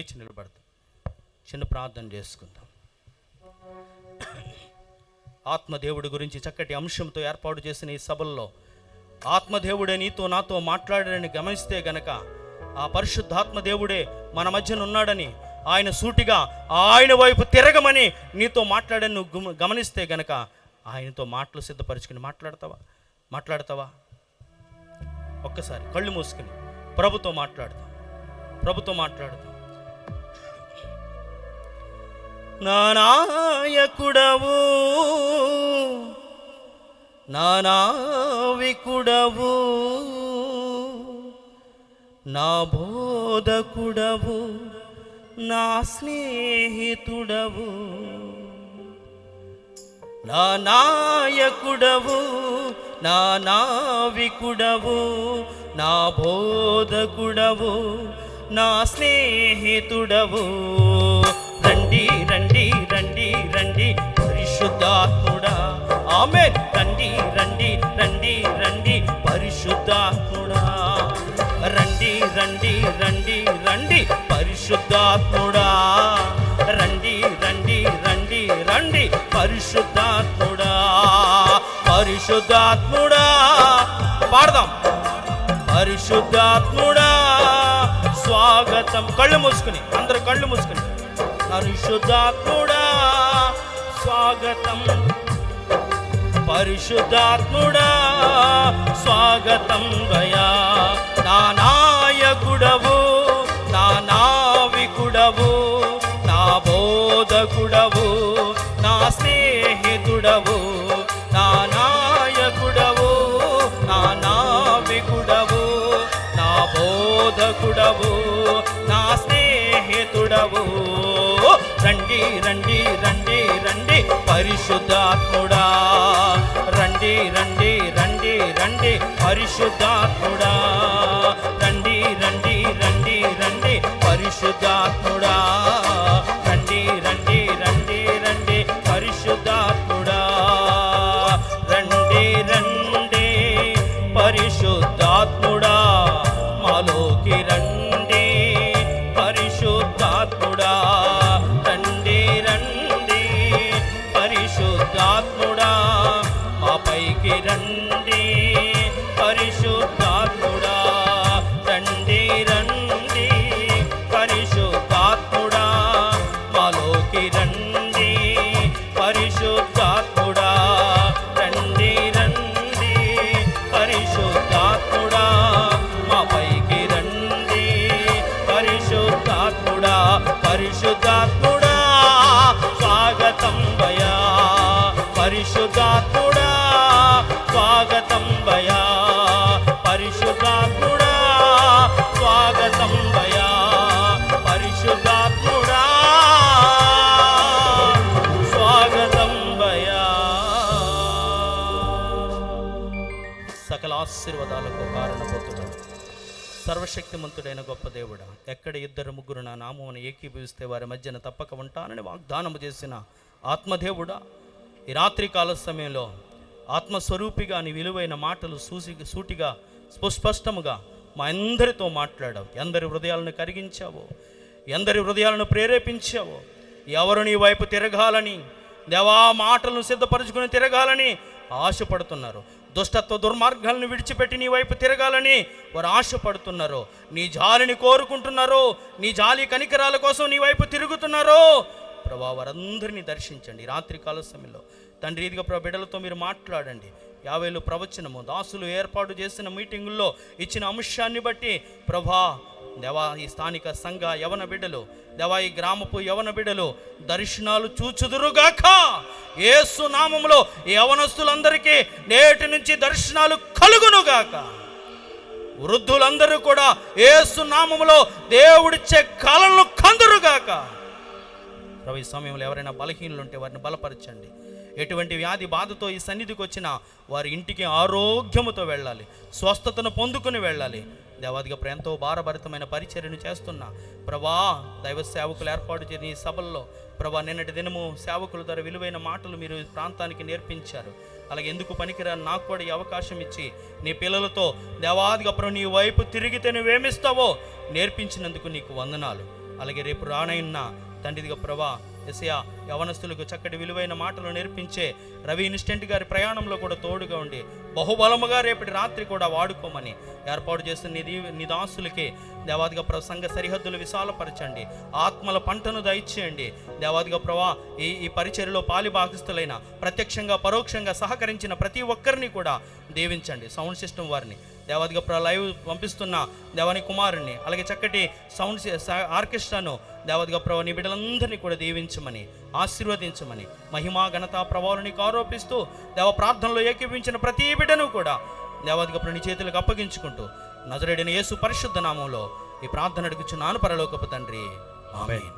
లేచి నిలబడతాం, చిన్న ప్రార్థన చేసుకుందాం. ఆత్మదేవుడి గురించి చక్కటి అంశంతో ఏర్పాటు చేసిన ఈ సభల్లో ఆత్మదేవుడే నీతో నాతో మాట్లాడాడని గమనిస్తే గనక, ఆ పరిశుద్ధాత్మదేవుడే మన మధ్యన ఉన్నాడని, ఆయన సూటిగా ఆయన వైపు తిరగమని నీతో మాట్లాడని నువ్వు గమనిస్తే గనక, ఆయనతో మాటలు సిద్ధపరచుకుని మాట్లాడతావా? ఒక్కసారి కళ్ళు మూసుకుని ప్రభుతో మాట్లాడతాం. నా నాయకుడవు, నా నావికుడవు, నా బోధకుడవు, నా స్నేహితుడవు. నా నాయకుడవు, నా నావికుడవు, నా బోధకుడవు, నా స్నేహితుడవు. రండి రండి రండి రండి పరిశుద్ధాత్ముడా, ఆమేన్. రండి రండి రండి రండి పరిశుద్ధాత్ముడా, రండి రండి రండి రండి పరిశుద్ధాత్ముడా, రండి రండి రండి రండి పరిశుద్ధాత్ముడా. పరిశుద్ధాత్ముడా పాడదాం. పరిశుద్ధాత్ముడా స్వాగతం. కళ్ళు మూసుకుని, అందరూ కళ్ళు మూసుకుని. పరిశుద్ధాత్ముడా స్వాగతం, పరిశుద్ధాత్ముడా స్వాగతం భయా. నా నాయకుడవు, నా నావికుడవు, నా బోధకుడవు, నా స్నేహితుడవు. నా నాయకుడవు, నా నావికుడవు, నా బోధకుడవు, నా స్నేహితుడవు. రండి రండి రండి రండి పరిశుద్ధాత్ముడా, రండి రండి రండి రండి పరిశుద్ధాత్ముడా, రండి రండి రండి రండి పరిశుద్ధాత్ముడా, రండి రండి రండి రండి పరిశుద్ధాత్ముడా. రండి రండి పరిశుద్ధాత్ముడా, మాలోకి రండి పరిశుద్ధాత్ముడా. రండి రండి పరిశుద్ధాత్ముడా, మా పైకి రండి పరిశుద్ధాత్ముడా. రండి రండి పరిశుద్ధాత్ముడా, మాలోకి రండి పరిశుద్ధాత్ముడా. రండి రండి పరిశుద్ధాత్ముడా, మా పైకి రండి పరిశుద్ధాత్ముడా. పరిశుద్ధాత్ముడా స్వాగతం భయా, పరిశుద్ధాత్ముడా స్వాగతం భయా, పరిశుద్ధాత్ముడా స్వాగతం భయా, పరిశుద్ధాత్ముడా స్వాగతం భయా. సకల ఆశీర్వాదాలకు కారణభూతుడు, సర్వశక్తిమంతుడైన గొప్ప దేవుడా, ఎక్కడ ఇద్దరు ముగ్గురు నా నామమును ఏకీభవిస్తే వారి మధ్యన తప్పక ఉంటానని వాగ్దానము చేసిన ఆత్మదేవుడా, ఈ రాత్రికాల సమయంలో ఆత్మస్వరూపిగా నీ విలువైన మాటలు సూటిగా స్పష్టముగా మా అందరితో మాట్లాడావు. ఎందరి హృదయాలను కరిగించావో, ఎందరి హృదయాలను ప్రేరేపించావో. ఎవరు నీ వైపు తిరగాలని, దేవా మాటలను సిద్ధపరచుకుని తిరగాలని ఆశపడుతున్నారు, దుష్టత్వ దుర్మార్గాలను విడిచిపెట్టి నీ వైపు తిరగాలని వారు ఆశపడుతున్నారు, నీ జాలిని కోరుకుంటున్నారు, నీ జాలి కనికరాల కోసం నీ వైపు తిరుగుతున్నారు. ప్రభా, వారందరినీ దర్శించండి రాత్రికాల సమయంలో. తండ్రి, ఇదిగా ప్రభా బిడ్డలతో మీరు మాట్లాడండి. 50 ప్రవచనము దాసులు ఏర్పాటు చేసిన మీటింగుల్లో ఇచ్చిన అంశాన్ని బట్టి ప్రభా, దేవా ఈ స్థానిక సంఘ యవన బిడ్డలు, దేవా ఈ గ్రామపు యవన బిడ్డలు దర్శనాలు చూచుదురుగాక. యేసు నామములో యవనస్తులందరికీ నేటి నుంచి దర్శనాలు కలుగునుగాక. వృద్ధులందరూ కూడా యేసు నామములో దేవుడిచ్చే కలలను కందురుగాక. ఈ సమయంలో ఎవరైనా బలహీనులు ఉంటే వారిని బలపరచండి. ఎటువంటి వ్యాధి బాధతో ఈ సన్నిధికి వచ్చినా వారి ఇంటికి ఆరోగ్యముతో వెళ్ళాలి, స్వస్థతను పొందుకుని వెళ్ళాలి. దేవాదిగా ఎంతో భారభరితమైన పరిచర్యను చేస్తున్నా ప్రభా, దైవ సేవకులు ఏర్పాటు చేసిన ఈ సభల్లో ప్రభా, నిన్నటి దినము సేవకుల ద్వారా విలువైన మాటలు మీరు ప్రాంతానికి నేర్పించారు. అలాగే ఎందుకు పనికిరాని నాకు కూడా ఈ అవకాశం ఇచ్చి నీ పిల్లలతో దేవాదిగా ప్రభు నీ వైపు తిరిగితే నువ్వేమిస్తావో నేర్పించినందుకు నీకు వందనాలు. అలాగే రేపు రానైన తండ్రిదిగా ప్రభా ఎసయా యవనస్తులకు చక్కటి విలువైన మాటలు నేర్పించే రవి ఇన్స్టెంట్ గారి ప్రయాణంలో కూడా తోడుగా ఉండి బహుబలముగా రేపటి రాత్రి కూడా వాడుకోమని ఏర్పాటు చేస్తున్న నీ దాసులకి దేవాదిగా సంఘ సరిహద్దులు విశాలపరచండి, ఆత్మల పంటను దయచేయండి. దేవాదిగా ప్రభా ఈ పరిచర్యలో పాలిభాగస్తులైన ప్రత్యక్షంగా పరోక్షంగా సహకరించిన ప్రతి ఒక్కరిని కూడా దీవించండి. సౌండ్ సిస్టమ్ వారిని దేవాదిగా లైవ్ పంపిస్తున్న దేవాని కుమారుని, అలాగే చక్కటి సౌండ్ ఆర్కెస్ట్రాను దేవాదిగా ప్రభా నీ బిడ్డలందరినీ కూడా దీవించమని ఆశీర్వదించమని మహిమా ఘనత ప్రభావాలు నీకు ఆరోపిస్తూ దేవ ప్రార్థనలో ఏకీభవించిన ప్రతి బిడ్డను కూడా దేవాదిగా ప్రభు నీ చేతులకు అప్పగించుకుంటూ నజరేయుడైన యేసు పరిశుద్ధ నామంలో ఈ ప్రార్థన అడుగుచున్నాను పరలోకపు తండ్రి, ఆమేన్.